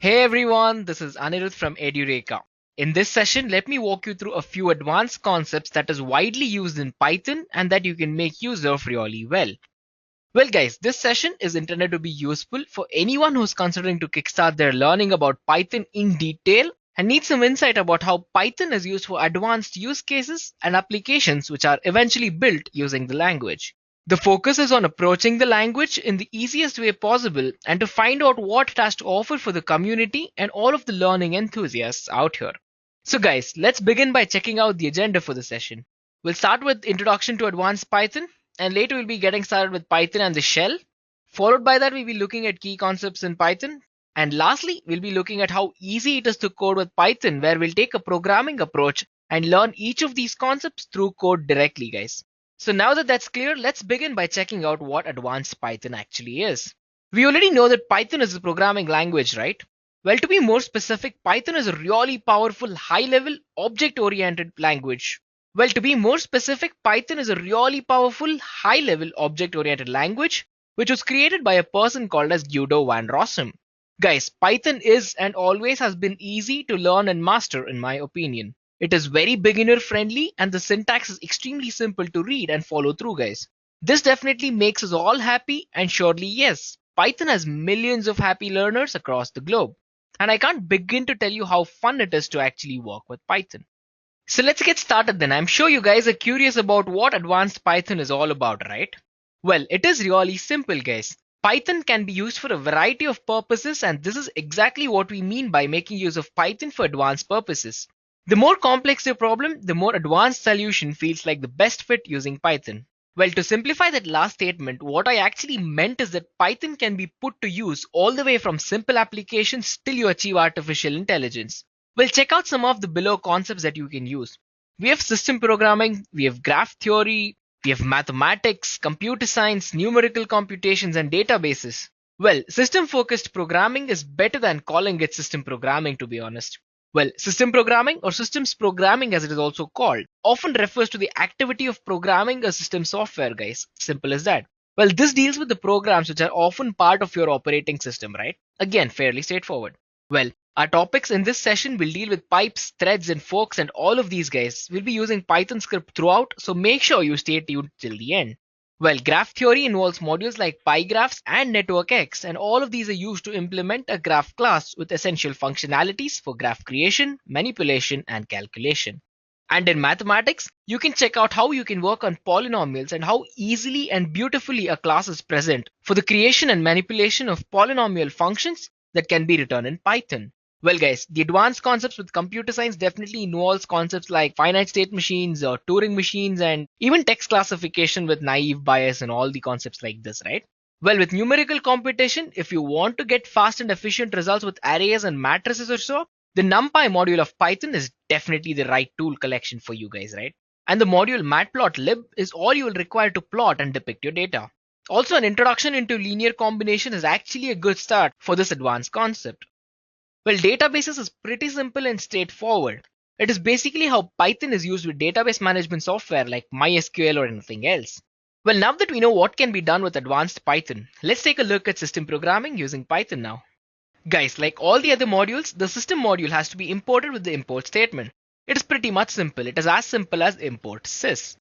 Hey everyone, this is Anirudh from Edureka. In this session, let me walk you through a few advanced concepts that is widely used in Python and that you can make use of really well. Well guys, this session is intended to be useful for anyone who's considering to kickstart their learning about Python in detail and needs some insight about how Python is used for advanced use cases and applications which are eventually built using the language. The focus is on approaching the language in the easiest way possible and to find out what it has to offer for the community and all of the learning enthusiasts out here. So guys, let's begin by checking out the agenda for the session. We'll start with Introduction to Advanced Python, and later we'll be getting started with Python and the shell. Followed by that, we'll be looking at key concepts in Python. And lastly, we'll be looking at how easy it is to code with Python, where we'll take a programming approach and learn each of these concepts through code directly, guys. So now that that's clear, let's begin by checking out what advanced Python actually is. We already know that Python is a programming language, right? Well, to be more specific, Python is a really powerful, high-level, object-oriented language. Well, to be more specific, Python is a really powerful, high-level, object-oriented language, which was created by a person called as Guido van Rossum. Guys, Python is and always has been easy to learn and master in my opinion. It is very beginner friendly and the syntax is extremely simple to read and follow through, guys. This definitely makes us all happy, and surely yes, Python has millions of happy learners across the globe. And I can't begin to tell you how fun it is to actually work with Python. So let's get started then. I'm sure you guys are curious about what advanced Python is all about, right? Well, it is really simple, guys. Python can be used for a variety of purposes, and this is exactly what we mean by making use of Python for advanced purposes. The more complex your problem, the more advanced solution feels like the best fit using Python. Well, to simplify that last statement, what I actually meant is that Python can be put to use all the way from simple applications till you achieve artificial intelligence. Well, check out some of the below concepts that you can use. We have system programming, we have graph theory, we have mathematics, computer science, numerical computations, and databases. Well, system-focused programming is better than calling it system programming, to be honest. Well, system programming, or systems programming as it is also called, often refers to the activity of programming a system software, guys. Simple as that. Well, this deals with the programs which are often part of your operating system, right? Again, fairly straightforward. Well, our topics in this session will deal with pipes, threads, and forks, and all of these guys. We'll be using Python script throughout, so make sure you stay tuned till the end. Well, graph theory involves modules like PyGraphs and NetworkX, and all of these are used to implement a graph class with essential functionalities for graph creation, manipulation, and calculation. And in mathematics, you can check out how you can work on polynomials and how easily and beautifully a class is present for the creation and manipulation of polynomial functions that can be written in Python. Well guys, the advanced concepts with computer science definitely involves concepts like finite state machines or Turing machines and even text classification with naive bias and all the concepts like this, right? Well, with numerical computation, if you want to get fast and efficient results with arrays and matrices or so, the NumPy module of Python is definitely the right tool collection for you guys, right? And the module matplotlib is all you will require to plot and depict your data. Also, an introduction into linear combination is actually a good start for this advanced concept. Well, databases is pretty simple and straightforward. It is basically how Python is used with database management software like MySQL or anything else. Well, now that we know what can be done with advanced Python, let's take a look at system programming using Python now. Guys, like all the other modules, the system module has to be imported with the import statement. It is pretty much simple. It is as simple as import sys.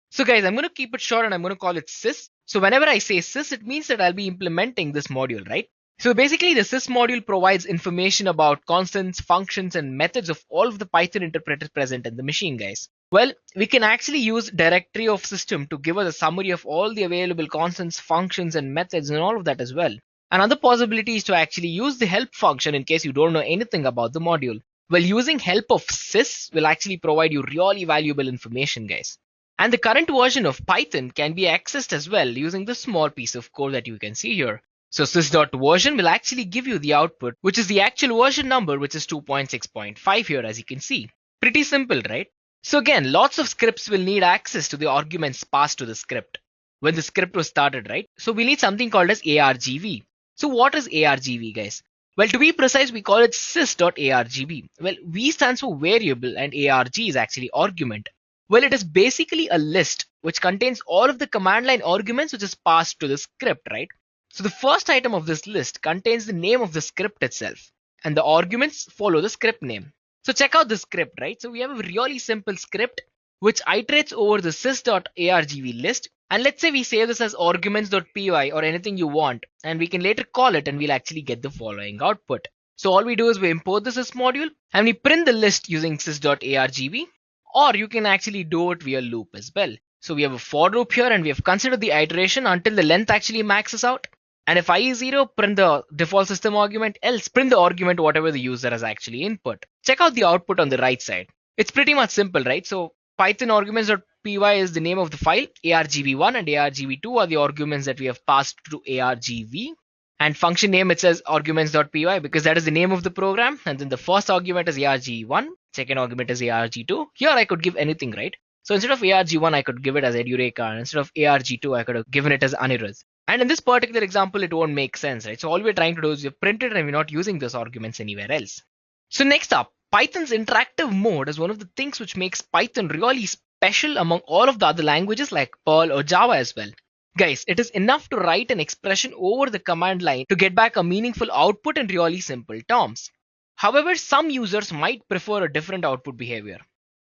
So guys, I'm going to keep it short and I'm going to call it sys. So whenever I say sys, it means that I'll be implementing this module, right? So basically the sys module provides information about constants, functions, and methods of all of the Python interpreters present in the machine, guys. Well, we can actually use directory of system to give us a summary of all the available constants, functions, and methods and all of that as well. Another possibility is to actually use the help function in case you don't know anything about the module. Well, using help of sys will actually provide you really valuable information, guys. And the current version of Python can be accessed as well using this small piece of code that you can see here. So sys.version will actually give you the output, which is the actual version number, which is 2.6.5 here, as you can see. Pretty simple, right? So again, lots of scripts will need access to the arguments passed to the script when the script was started, right? So we need something called as argv. So what is argv, guys? Well, to be precise, we call it sys.argv. Well, v stands for variable and arg is actually argument. Well, it is basically a list which contains all of the command line arguments which is passed to the script, right? So the first item of this list contains the name of the script itself. and the arguments follow the script name. So check out the script, right? So we have a really simple script which iterates over the sys.argv list, and let's say we save this as arguments.py or anything you want, and we can later call it and we'll actually get the following output. So all we do is we import the sys module and we print the list using sys.argv, or you can actually do it via loop as well. So we have a for loop here and we have considered the iteration until the length actually maxes out. And if I is 0, print the default system argument, else print the argument whatever the user has actually input. Check out the output on the right side. It's pretty much simple, right? So Python arguments.py is the name of the file, argv1 and argv2 are the arguments that we have passed to argv. And function name, it says arguments.py because that is the name of the program. And then the first argument is arg1, second argument is arg2. Here I could give anything, right? So instead of arg1, I could give it as Edureka, and instead of arg2, I could have given it as Anirudh. And in this particular example, it won't make sense, right? So all we're trying to do is we've printed and we're not using those arguments anywhere else. So next up, Python's interactive mode is one of the things which makes Python really special among all of the other languages like Perl or Java as well. Guys, it is enough to write an expression over the command line to get back a meaningful output in really simple terms. However, some users might prefer a different output behavior.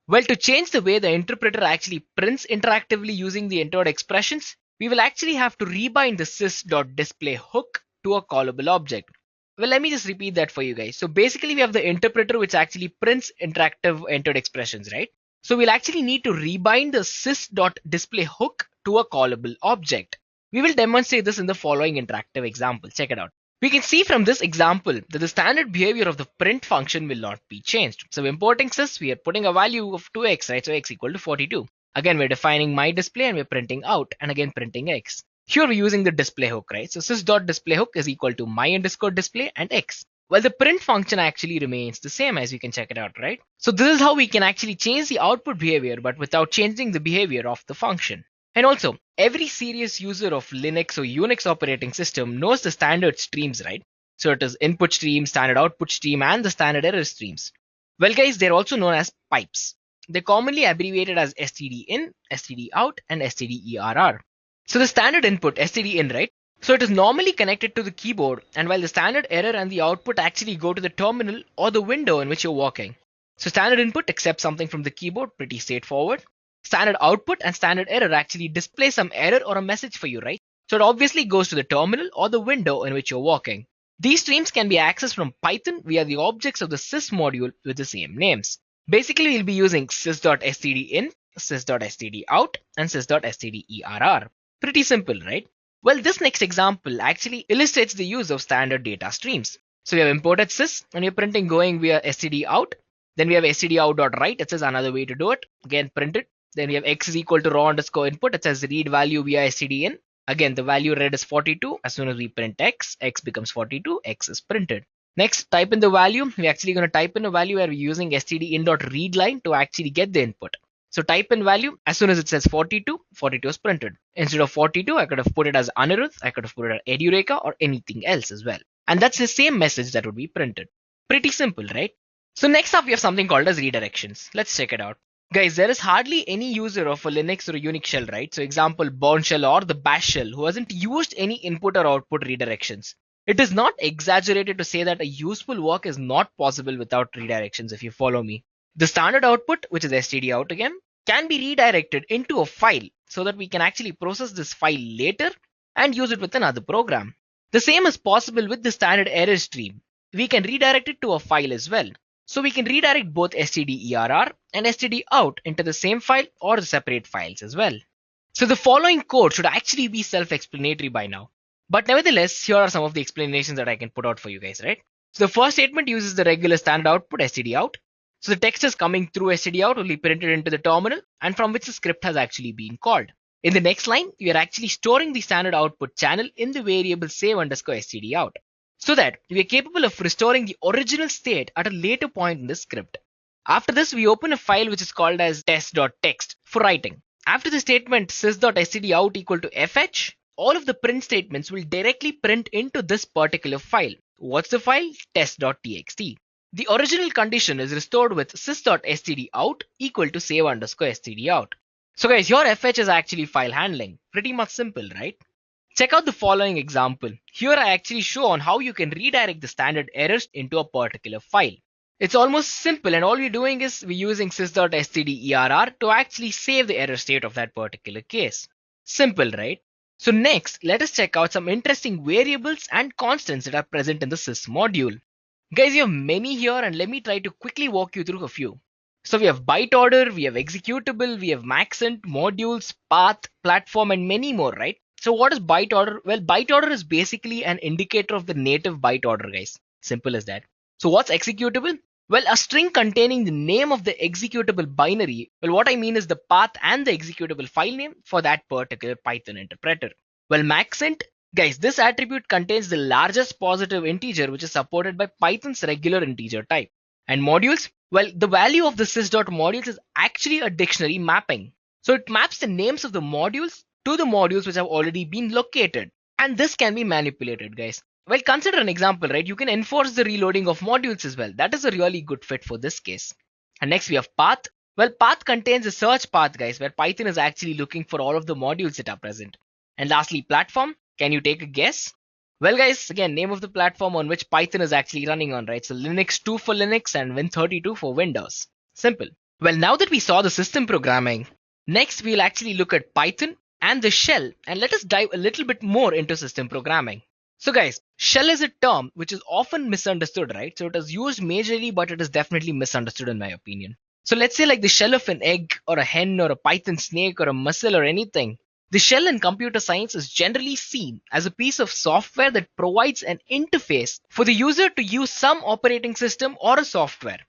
Well, to change the way the interpreter actually prints interactively using the entered expressions, we will actually have to rebind the sys.displayHook to a callable object. Well, let me just repeat that for you guys. So basically we have the interpreter which actually prints interactive entered expressions, right? So we'll actually need to rebind the sys.displayHook to a callable object. We will demonstrate this in the following interactive example. Check it out. We can see from this example that the standard behavior of the print function will not be changed. So importing sys, we are putting a value of 2x, right? So x equal to 42. Again, we're defining my display and we're printing out and again printing x. Here we're using the display hook, right? So sys.displayHook is equal to my_display and x. Well, the print function actually remains the same, as you can check it out, right? So this is how we can actually change the output behavior, but without changing the behavior of the function. And also, every serious user of Linux or Unix operating system knows the standard streams, right? So it is input stream, standard output stream, and the standard error streams. Well, guys, they're also known as pipes. They're commonly abbreviated as std_in, std_out, and std_err. So the standard input, std_in, right? So it is normally connected to the keyboard, and while the standard error and the output actually go to the terminal or the window in which you're working. So standard input accepts something from the keyboard, pretty straightforward. Standard output and standard error actually display some error or a message for you, right? So it obviously goes to the terminal or the window in which you're working. These streams can be accessed from Python via the objects of the sys module with the same names. Basically, we'll be using sys.std_in, sys.std_out, and sys.std_err. Pretty simple, right? Well, this next example actually illustrates the use of standard data streams. So we have imported sys and we're printing going via std_out. Then we have std_out.write. It says another way to do it. Again, print it. Then we have x is equal to raw_input. It says read value via std_in. Again, the value read is 42. As soon as we print x becomes 42. X is printed. Next, type in the value. We're actually going to type in a value where we're using std_in.readline to actually get the input. So type in value. As soon as it says 42, 42 is printed. Instead of 42, I could have put it as Anirudh, I could have put it as Edureka or anything else as well. And that's the same message that would be printed. Pretty simple, right? So next up, we have something called as redirections. Let's check it out. Guys, there is hardly any user of a Linux or a Unix shell, right? So example, Bourne shell or the bash shell who hasn't used any input or output redirections. It is not exaggerated to say that a useful work is not possible without redirections, if you follow me. The standard output, which is std_out again, can be redirected into a file so that we can actually process this file later and use it with another program. The same is possible with the standard error stream. We can redirect it to a file as well. So we can redirect both std_err and std_out into the same file or the separate files as well. So the following code should actually be self-explanatory by now. But nevertheless, here are some of the explanations that I can put out for you guys, right? So the first statement uses the regular standard output std_out. So the text is coming through std_out, will be printed into the terminal, and from which the script has actually been called. In the next line, we are actually storing the standard output channel in the variable save_std_out, so that we are capable of restoring the original state at a later point in the script. After this, we open a file which is called as test.txt for writing. After the statement sys.std_out equal to fh, all of the print statements will directly print into this particular file. What's the file? Test.txt. The original condition is restored with sys.std_out equal to save_std_out. So guys, your fh is actually file handling. Pretty much simple, right? Check out the following example. Here I actually show on how you can redirect the standard errors into a particular file. It's almost simple, and all we're doing is we're using sys.stderr to actually save the error state of that particular case. Simple, right? So next, let us check out some interesting variables and constants that are present in the sys module. Guys, you have many here, and let me try to quickly walk you through a few. So we have byte order, we have executable, we have maxent, modules, path, platform, and many more, right? So what is byte order? Well, byte order is basically an indicator of the native byte order, guys. Simple as that. So what's executable? Well, a string containing the name of the executable binary. Well, what I mean is the path and the executable file name for that particular Python interpreter. Well, maxent, guys, this attribute contains the largest positive integer which is supported by Python's regular integer type. And modules, well, the value of the sys.modules is actually a dictionary mapping. So it maps the names of the modules to the modules which have already been located. And this can be manipulated, guys. Well, consider an example, right? You can enforce the reloading of modules as well. That is a really good fit for this case. And next we have path. Well, path contains a search path, guys, where Python is actually looking for all of the modules that are present. And lastly, platform. Can you take a guess? Well, guys, again, name of the platform on which Python is actually running on, right? So Linux 2 for Linux and Win32 for Windows. Simple. Well, now that we saw the system programming, next we'll actually look at Python and the shell, and let us dive a little bit more into system programming. So guys, shell is a term which is often misunderstood, right? So it is used majorly, but it is definitely misunderstood in my opinion. So let's say like the shell of an egg or a hen or a Python snake or a mussel or anything. The shell in computer science is generally seen as a piece of software that provides an interface for the user to use some operating system or a software.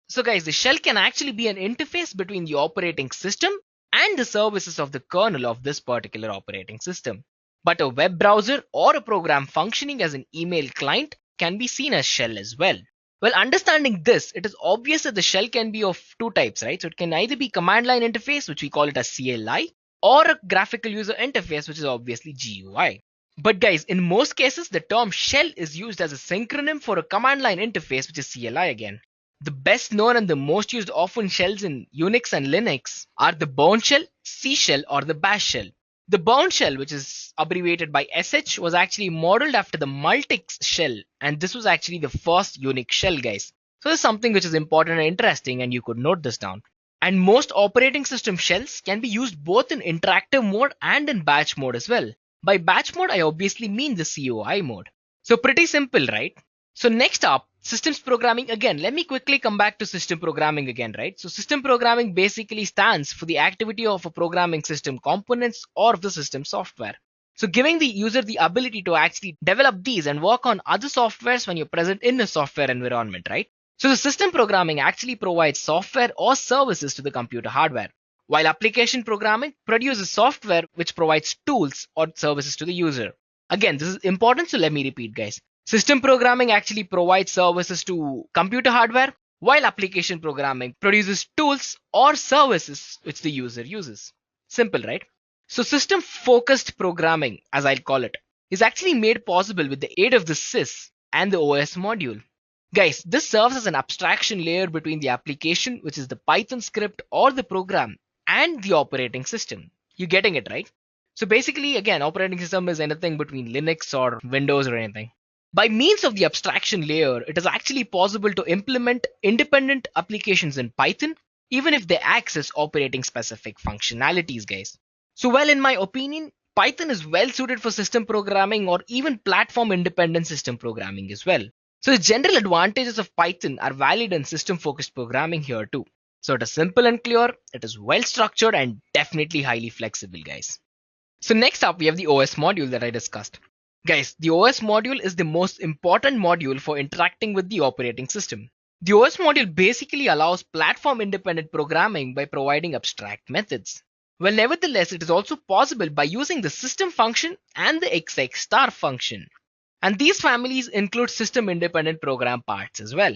So guys, the shell can actually be an interface between the operating system and the services of the kernel of this particular operating system. But a web browser or a program functioning as an email client can be seen as shell as well. Well, understanding this, it is obvious that the shell can be of two types, right? So it can either be command line interface, which we call it as CLI, or a graphical user interface, which is obviously GUI. But guys, in most cases, the term shell is used as a synonym for a command line interface, which is CLI again. The best known and the most used often shells in Unix and Linux are the Bourne shell, C shell, or the Bash shell. The Bourne shell, which is abbreviated by SH, was actually modeled after the Multics shell, and this was actually the first Unix shell, guys. So this is something which is important and interesting, and you could note this down. And most operating system shells can be used both in interactive mode and in batch mode as well. By batch mode, I obviously mean the COI mode. So pretty simple, right? So next up, systems programming. Again, let me quickly come back to system programming again, right? So system programming basically stands for the activity of a programming system components or of the system software. So giving the user the ability to actually develop these and work on other softwares when you're present in a software environment, right? So the system programming actually provides software or services to the computer hardware, while application programming produces software which provides tools or services to the user. Again, this is important, so let me repeat, guys. System programming actually provides services to computer hardware, while application programming produces tools or services which the user uses. Simple, right? So system-focused programming, as I'll call it, is actually made possible with the aid of the sys and the OS module. Guys, this serves as an abstraction layer between the application, which is the Python script or the program, and the operating system. You're getting it, right? So basically, again, operating system is anything between Linux or Windows or anything. By means of the abstraction layer, it is actually possible to implement independent applications in Python, even if they access operating specific functionalities, guys. So well, in my opinion, Python is well suited for system programming or even platform independent system programming as well. So the general advantages of Python are valid in system-focused programming here too. So it is simple and clear, it is well structured and definitely highly flexible, guys. So next up, we have the OS module that I discussed. Guys, the OS module is the most important module for interacting with the operating system. The OS module basically allows platform-independent programming by providing abstract methods. Well, nevertheless, it is also possible by using the system function and the exec star function. And these families include system-independent program parts as well.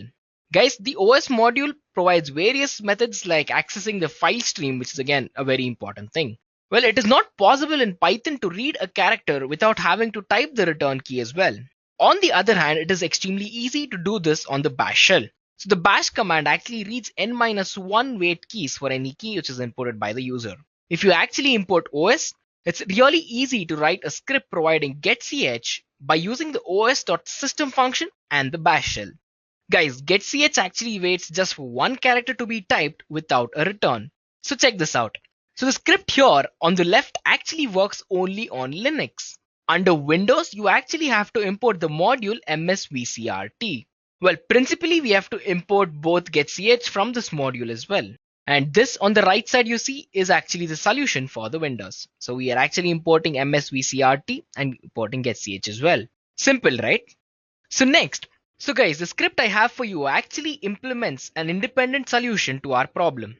Guys, the OS module provides various methods like accessing the file stream, which is again a very important thing. Well, it is not possible in Python to read a character without having to type the return key as well. On the other hand, it is extremely easy to do this on the bash shell. So the bash command actually reads n-1 wait keys for any key which is inputted by the user. If you actually import OS, It's really easy to write a script providing getch by using the os.system function and the bash shell. Guys, getch actually waits just for one character to be typed without a return. So check this out. So the script here on the left actually works only on Linux. Under Windows, you actually have to import the module msvcrt. Well, principally we have to import both getch from this module as well. And this on the right side you see is actually the solution for the Windows. So we are actually importing msvcrt and importing getch as well. Simple, right? So next, so guys, the script I have for you actually implements an independent solution to our problem.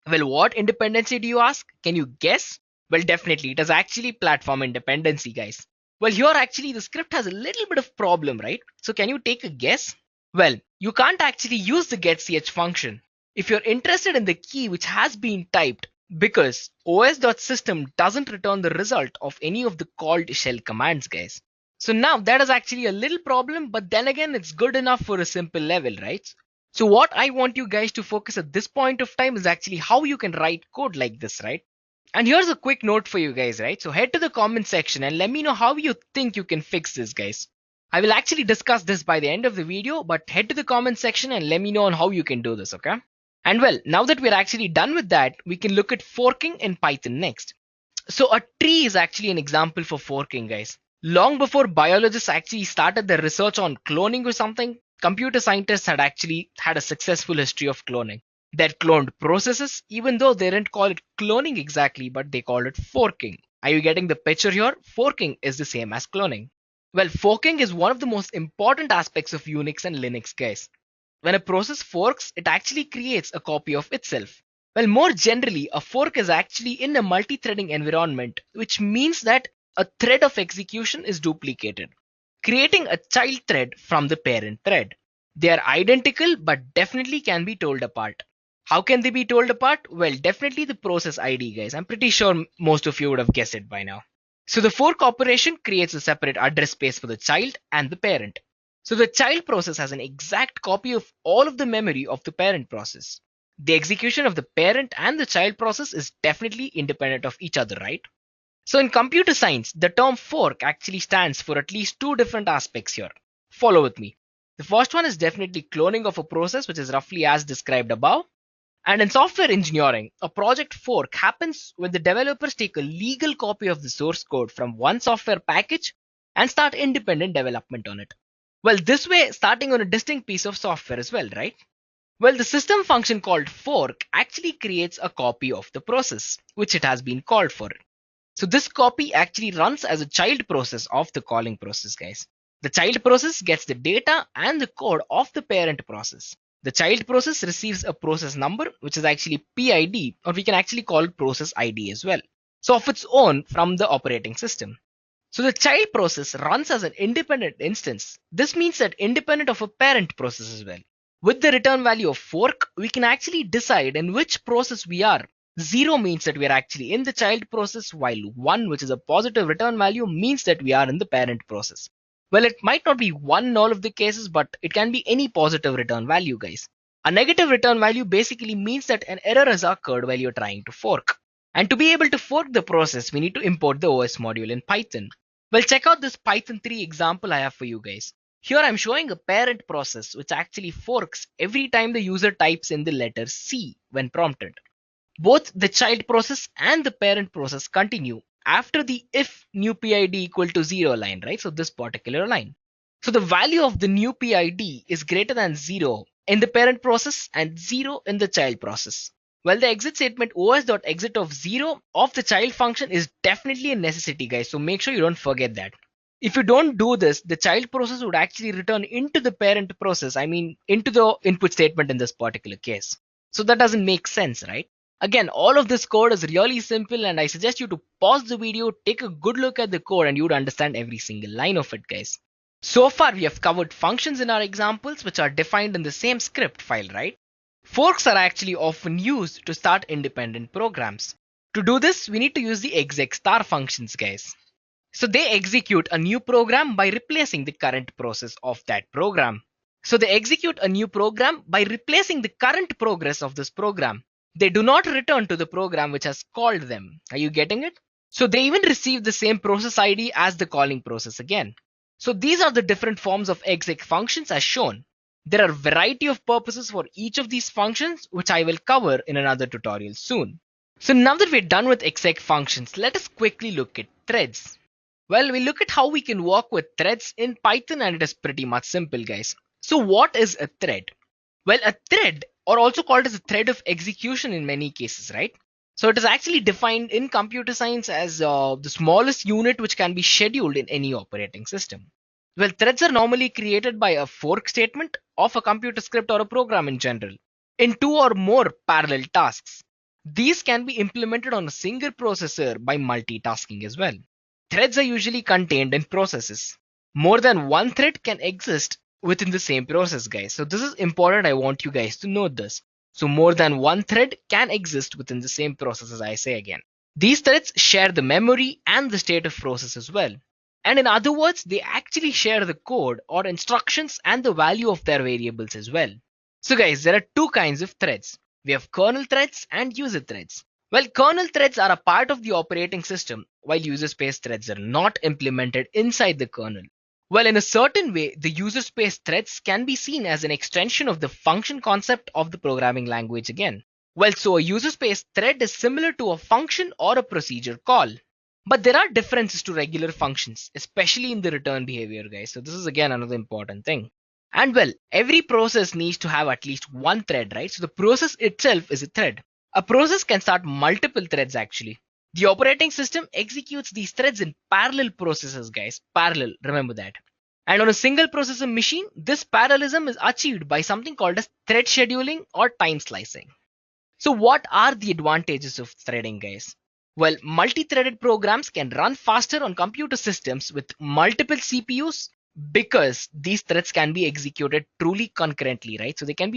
Well, what independency do you ask? Can you guess? Well, definitely it is actually platform independency, guys. Well, here actually the script has a little bit of problem, right? So can you take a guess? Well, you can't actually use the getch function if you're interested in the key which has been typed, because os.system doesn't return the result of any of the called shell commands, guys. So now that is actually a little problem, but then again it's good enough for a simple level, right? So what I want you guys to focus at this point of time is actually how you can write code like this, right? And here's a quick note for you guys, right? So head to the comment section and let me know how you think you can fix this, guys. I will actually discuss this by the end of the video, but head to the comment section and let me know on how you can do this, okay? And well, now that we're actually done with that, we can look at forking in Python next. So a tree is actually an example for forking, guys. Long before biologists actually started their research on cloning or something, computer scientists had actually had a successful history of cloning. They had cloned processes, even though they didn't call it cloning exactly, but they called it forking. Are you getting the picture here? Forking is the same as cloning. Well, forking is one of the most important aspects of Unix and Linux, guys. When a process forks, it actually creates a copy of itself. Well, more generally, a fork is actually in a multi-threading environment, which means that a thread of execution is duplicated, creating a child thread from the parent thread. They are identical, but definitely can be told apart. How can they be told apart? Well, definitely the process ID, guys. I'm pretty sure most of you would have guessed it by now. So the fork operation creates a separate address space for the child and the parent. So the child process has an exact copy of all of the memory of the parent process. The execution of the parent and the child process is definitely independent of each other, right? So in computer science, the term fork actually stands for at least two different aspects here. Follow with me. The first one is definitely cloning of a process, which is roughly as described above. And in software engineering, a project fork happens when the developers take a legal copy of the source code from one software package and start independent development on it. Well, this way, starting on a distinct piece of software as well, right? Well, the system function called fork actually creates a copy of the process, which it has been called for. So this copy actually runs as a child process of the calling process, guys. The child process gets the data and the code of the parent process. The child process receives a process number, which is actually PID, or we can actually call it process ID as well. So of its own from the operating system. So the child process runs as an independent instance. This means that independent of a parent process as well. With the return value of fork, we can actually decide in which process we are. 0 means that we are actually in the child process, while 1, which is a positive return value, means that we are in the parent process. Well, it might not be 1 in all of the cases, but it can be any positive return value, guys. A negative return value basically means that an error has occurred while you're trying to fork. And to be able to fork the process, we need to import the OS module in Python. Well, check out this Python 3 example I have for you guys. Here I'm showing a parent process which actually forks every time the user types in the letter C when prompted. Both the child process and the parent process continue after the if new PID equal to 0 line, right? So this particular line. So the value of the new PID is greater than 0 in the parent process and 0 in the child process. Well, the exit statement os.exit of 0 of the child function is definitely a necessity, guys. So make sure you don't forget that. If you don't do this, the child process would actually return into the parent process. I mean, into the input statement in this particular case. So that doesn't make sense, right? Again, all of this code is really simple, and I suggest you to pause the video, take a good look at the code, and you would understand every single line of it, guys. So far, we have covered functions in our examples, which are defined in the same script file, right? Forks are actually often used to start independent programs. To do this, we need to use the exec star functions, guys. So they execute a new program by replacing the current process of that program. So they execute a new program by replacing the current progress of this program. They do not return to the program which has called them. Are you getting it? So they even receive the same process ID as the calling process again. So these are the different forms of exec functions as shown. There are a variety of purposes for each of these functions, which I will cover in another tutorial soon. So now that we're done with exec functions, let us quickly look at threads. Well, we look at how we can work with threads in Python, and it is pretty much simple, guys. So what is a thread? Well, a thread, or also called as a thread of execution in many cases, right? So it is actually defined in computer science as the smallest unit which can be scheduled in any operating system. Well, threads are normally created by a fork statement of a computer script or a program in general in two or more parallel tasks. These can be implemented on a single processor by multitasking as well. Threads are usually contained in processes. More than one thread can exist within the same process, guys. So this is important. I want you guys to know this. So more than one thread can exist within the same process, as I say again. These threads share the memory and the state of process as well. And in other words, they actually share the code or instructions and the value of their variables as well. So guys, there are two kinds of threads. We have kernel threads and user threads. Well, kernel threads are a part of the operating system, while user space threads are not implemented inside the kernel. Well, in a certain way, the user space threads can be seen as an extension of the function concept of the programming language again. Well, so a user space thread is similar to a function or a procedure call. But there are differences to regular functions, especially in the return behavior, guys. So this is again another important thing. And well, every process needs to have at least one thread, right? So the process itself is a thread. A process can start multiple threads actually. The operating system executes these threads in parallel processes, guys. Parallel, remember that. And on a single processor machine, this parallelism is achieved by something called as thread scheduling or time slicing. So what are the advantages of threading, guys? Well, multi-threaded programs can run faster on computer systems with multiple CPUs because these threads can be executed truly concurrently, right? So they can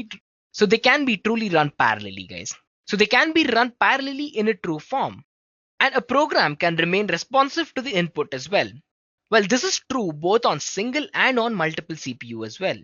be truly run parallelly, guys. So they can be run parallelly in a true form. And a program can remain responsive to the input as well. Well, this is true both on single and on multiple CPU as well.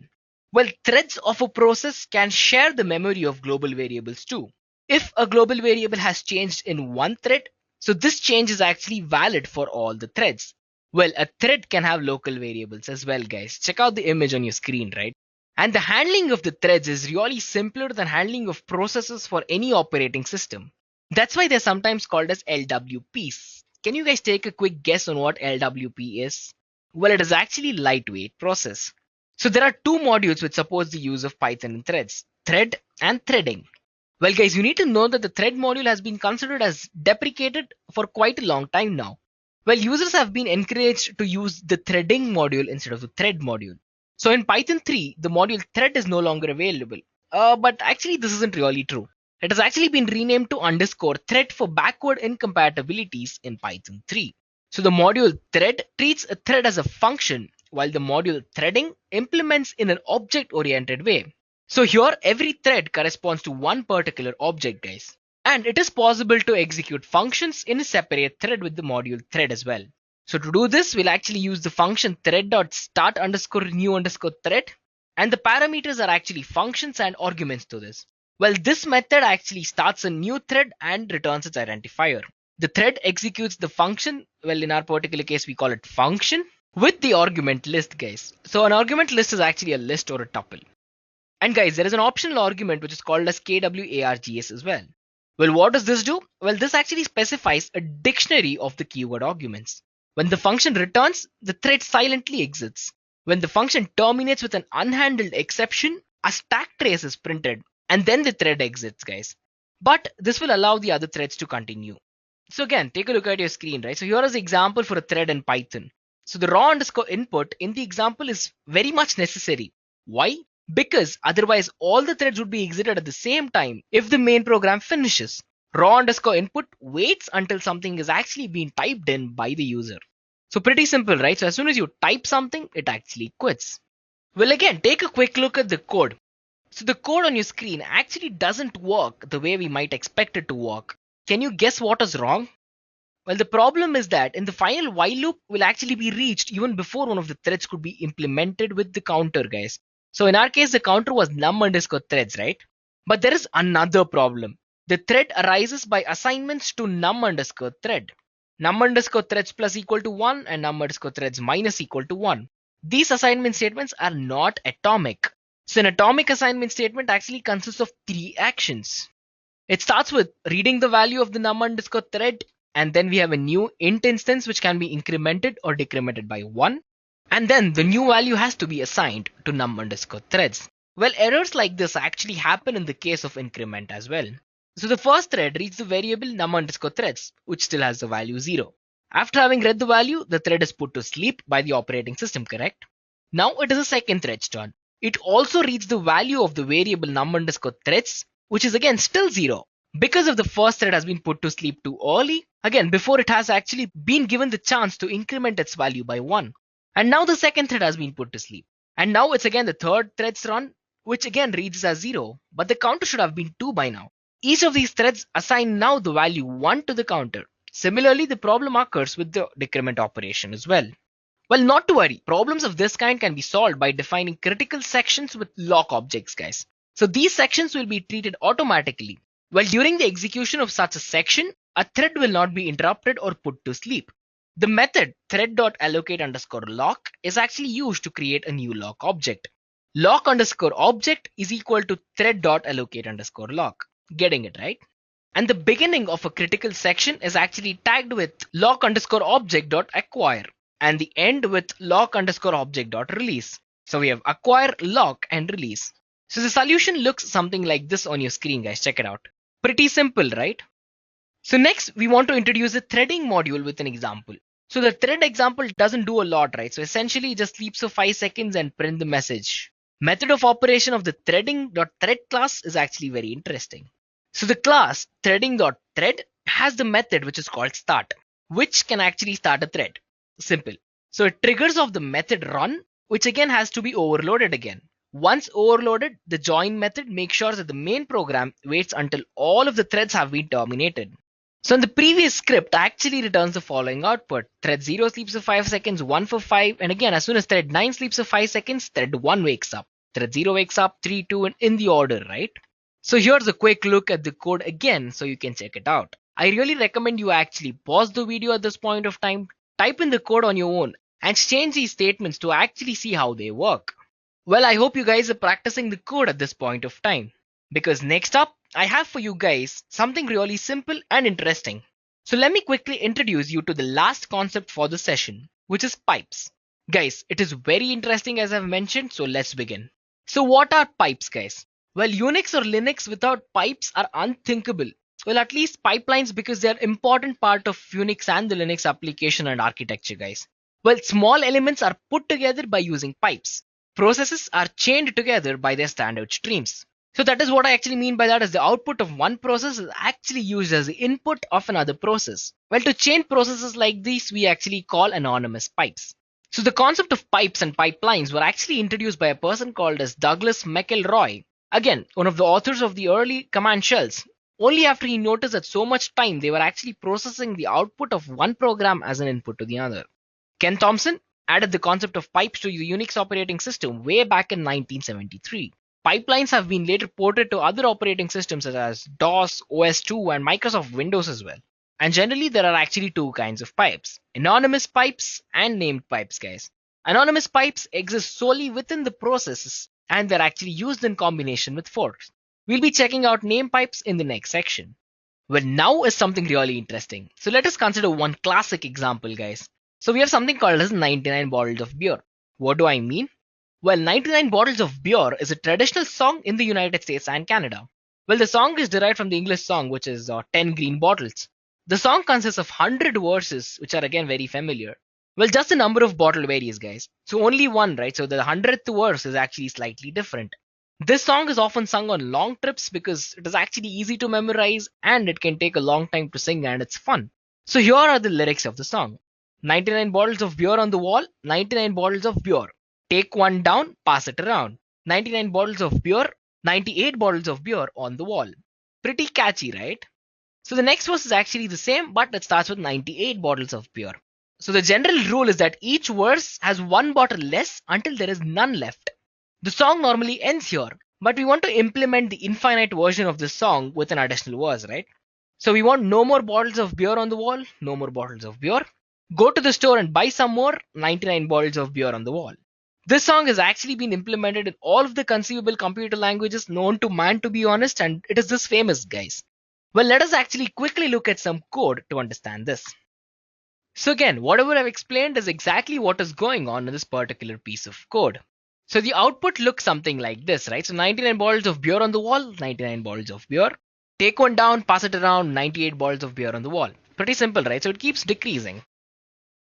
Well, threads of a process can share the memory of global variables too. If a global variable has changed in one thread, so this change is actually valid for all the threads. Well, a thread can have local variables as well, guys. Check out the image on your screen, right? And the handling of the threads is really simpler than handling of processes for any operating system. That's why they're sometimes called as LWPs. Can you guys take a quick guess on what LWP is? Well, it is actually lightweight process. So there are two modules which support the use of Python in threads, thread and threading. Well, guys, you need to know that the thread module has been considered as deprecated for quite a long time now. Well, users have been encouraged to use the threading module instead of the thread module. So in Python 3, the module thread is no longer available. But actually, this isn't really true. It has actually been renamed to _thread for backward incompatibilities in Python 3. So the module thread treats a thread as a function, while the module threading implements in an object-oriented way. So here, every thread corresponds to one particular object, guys. And it is possible to execute functions in a separate thread with the module thread as well. So to do this, we'll actually use the function thread.start_new_thread. And the parameters are actually functions and arguments to this. Well, this method actually starts a new thread and returns its identifier. The thread executes the function, well, in our particular case, we call it function, with the argument list, guys. So an argument list is actually a list or a tuple. And guys, there is an optional argument which is called as _KWARGS as well. Well, what does this do? Well, this actually specifies a dictionary of the keyword arguments. When the function returns, the thread silently exits. When the function terminates with an unhandled exception, a stack trace is printed. And then the thread exits, guys. But this will allow the other threads to continue. So again, take a look at your screen, right? So here is the example for a thread in Python. So the raw_input in the example is very much necessary. Why? Because otherwise all the threads would be exited at the same time if the main program finishes. Raw_input waits until something is actually being typed in by the user. So pretty simple, right? So as soon as you type something, it actually quits. Well, again, take a quick look at the code. So the code on your screen actually doesn't work the way we might expect it to work. Can you guess what is wrong? Well, the problem is that in the final while loop will actually be reached even before one of the threads could be implemented with the counter, guys. So in our case, the counter was num_threads, right? But there is another problem. The thread arises by assignments to num_thread. num underscore threads plus equal to 1 and num underscore threads minus equal to 1. These assignment statements are not atomic. So an atomic assignment statement actually consists of 3 actions. It starts with reading the value of the num underscore thread, and then we have a new int instance which can be incremented or decremented by 1. And then the new value has to be assigned to num underscore threads. Well, errors like this actually happen in the case of increment as well. So the first thread reads the variable num underscore threads, which still has the value 0. After having read the value, the thread is put to sleep by the operating system, correct? Now it is a second thread's turn. It also reads the value of the variable num underscore threads, which is again still 0. Because of the first thread has been put to sleep too early, again before it has actually been given the chance to increment its value by 1. And now the second thread has been put to sleep. And now it's again the third thread's run, which again reads as 0, but the counter should have been 2 by now. Each of these threads assign now the value 1 to the counter. Similarly, the problem occurs with the decrement operation as well. Well, not to worry, problems of this kind can be solved by defining critical sections with lock objects, guys. So these sections will be treated automatically. Well, during the execution of such a section, a thread will not be interrupted or put to sleep. The method thread.allocate underscore lock is actually used to create a new lock object. Lock underscore object is equal to thread.allocate underscore lock. Getting it right? And the beginning of a critical section is actually tagged with lock underscore object dot acquire and the end with lock underscore object dot release. So we have acquire, lock, and release. So the solution looks something like this on your screen, guys. Check it out. Pretty simple, right? So next we want to introduce a threading module with an example. So the thread example doesn't do a lot, right? So essentially it just sleeps for 5 seconds and print the message. Method of operation of the threading.thread class is actually very interesting. So the class threading.thread has the method which is called start, which can actually start a thread. Simple. So it triggers off the method run, which again has to be overloaded again. Once overloaded, the join method makes sure that the main program waits until all of the threads have been terminated. So in the previous script actually returns the following output. Thread 0 sleeps for 5 seconds, 1 for 5, and again as soon as thread 9 sleeps for 5 seconds, thread 1 wakes up. Thread 0 wakes up, 3, 2, and in the order, right? So here's a quick look at the code again so you can check it out. I really recommend you actually pause the video at this point of time, type in the code on your own, and change these statements to actually see how they work. Well, I hope you guys are practicing the code at this point of time, because next up, I have for you guys something really simple and interesting. So let me quickly introduce you to the last concept for the session, which is pipes. Guys, it is very interesting as I've mentioned, so let's begin. So what are pipes, guys? Well, Unix or Linux without pipes are unthinkable. Well, at least pipelines, because they're an important part of Unix and the Linux application and architecture, guys. Well, small elements are put together by using pipes. Processes are chained together by their standard streams. So that is what I actually mean by that, is the output of one process is actually used as the input of another process. Well, to chain processes like these, we actually call anonymous pipes. So the concept of pipes and pipelines were actually introduced by a person called as Douglas McElroy. Again, one of the authors of the early command shells. Only after he noticed that so much time they were actually processing the output of one program as an input to the other. Ken Thompson added the concept of pipes to the Unix operating system way back in 1973. Pipelines have been later ported to other operating systems such as DOS, OS2, and Microsoft Windows as well. And generally there are actually two kinds of pipes: anonymous pipes and named pipes, guys. Anonymous pipes exist solely within the processes and they're actually used in combination with forks. We'll be checking out name pipes in the next section. Well, now is something really interesting. So let us consider one classic example, guys. So we have something called as 99 bottles of beer. What do I mean? Well, 99 bottles of beer is a traditional song in the United States and Canada. Well, the song is derived from the English song, which is 10 green bottles. The song consists of 100 verses, which are again very familiar. Well, just the number of bottle varies, guys. So only one, right? So the 100th verse is actually slightly different. This song is often sung on long trips because it is actually easy to memorize and it can take a long time to sing and it's fun. So here are the lyrics of the song. 99 bottles of beer on the wall, 99 bottles of beer. Take one down, pass it around. 99 bottles of beer, 98 bottles of beer on the wall. Pretty catchy, right? So the next verse is actually the same, but it starts with 98 bottles of beer. So the general rule is that each verse has one bottle less until there is none left. The song normally ends here, but we want to implement the infinite version of this song with an additional verse, right? So we want no more bottles of beer on the wall, no more bottles of beer. Go to the store and buy some more, 99 bottles of beer on the wall. This song has actually been implemented in all of the conceivable computer languages known to man, to be honest, and it is this famous, guys. Well, let us actually quickly look at some code to understand this. So again, whatever I've explained is exactly what is going on in this particular piece of code. So the output looks something like this, right? So 99 bottles of beer on the wall, 99 bottles of beer. Take one down, pass it around, 98 bottles of beer on the wall. Pretty simple, right? So it keeps decreasing.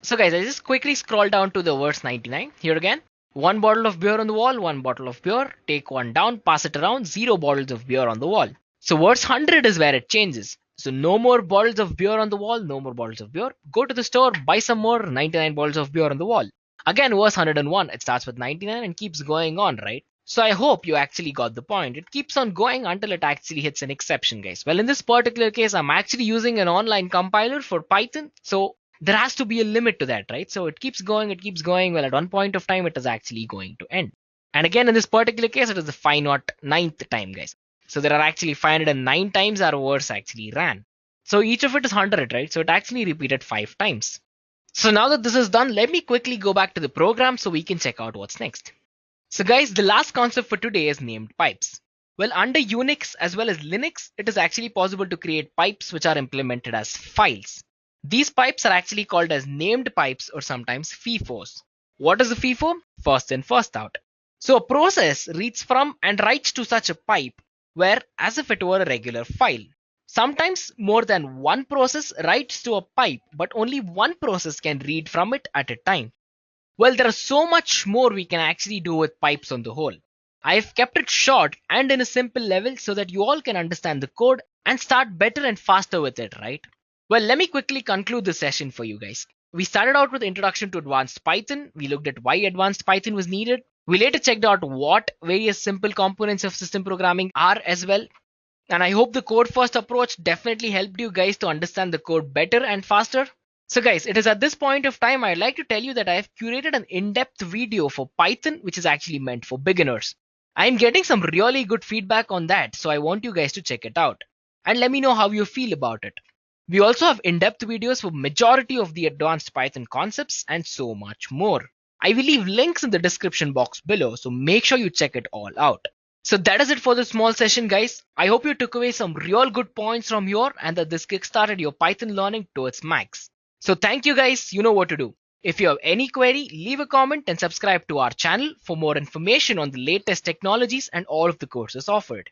So guys, I just quickly scroll down to the verse 99. Here again, one bottle of beer on the wall, one bottle of beer. Take one down, pass it around, 0 bottles of beer on the wall. So verse 100 is where it changes. So no more bottles of beer on the wall, no more bottles of beer. Go to the store, buy some more, 99 bottles of beer on the wall. Again, verse 101, it starts with 99 and keeps going on, right? So I hope you actually got the point. It keeps on going until it actually hits an exception, guys. Well, in this particular case, I'm actually using an online compiler for Python. So there has to be a limit to that, right? So it keeps going, it keeps going. Well, at one point of time, it is actually going to end. And again, in this particular case, it is the 509th time, guys. So there are actually 509 times our verse actually ran. So each of it is 100, right? So it actually repeated 5 times. So now that this is done, let me quickly go back to the program so we can check out what's next. So guys, the last concept for today is named pipes. Well, under Unix as well as Linux, it is actually possible to create pipes which are implemented as files. These pipes are actually called as named pipes or sometimes FIFOs. What is a FIFO? First in, first out. So a process reads from and writes to such a pipe where as if it were a regular file. Sometimes more than one process writes to a pipe, but only one process can read from it at a time. Well, there is so much more we can actually do with pipes on the whole. I have kept it short and in a simple level so that you all can understand the code and start better and faster with it, right? Well, let me quickly conclude this session for you guys. We started out with Introduction to Advanced Python. We looked at why Advanced Python was needed. We later checked out what various simple components of system programming are as well. And I hope the code first approach definitely helped you guys to understand the code better and faster. So guys, it is at this point of time I'd like to tell you that I have curated an in-depth video for Python which is actually meant for beginners. I'm getting some really good feedback on that, so I want you guys to check it out. And let me know how you feel about it. We also have in-depth videos for majority of the advanced Python concepts and so much more. I will leave links in the description box below, so make sure you check it all out. So that is it for this small session, guys. I hope you took away some real good points from here and that this kickstarted your Python learning to its max. So thank you guys, you know what to do. If you have any query, leave a comment and subscribe to our channel for more information on the latest technologies and all of the courses offered.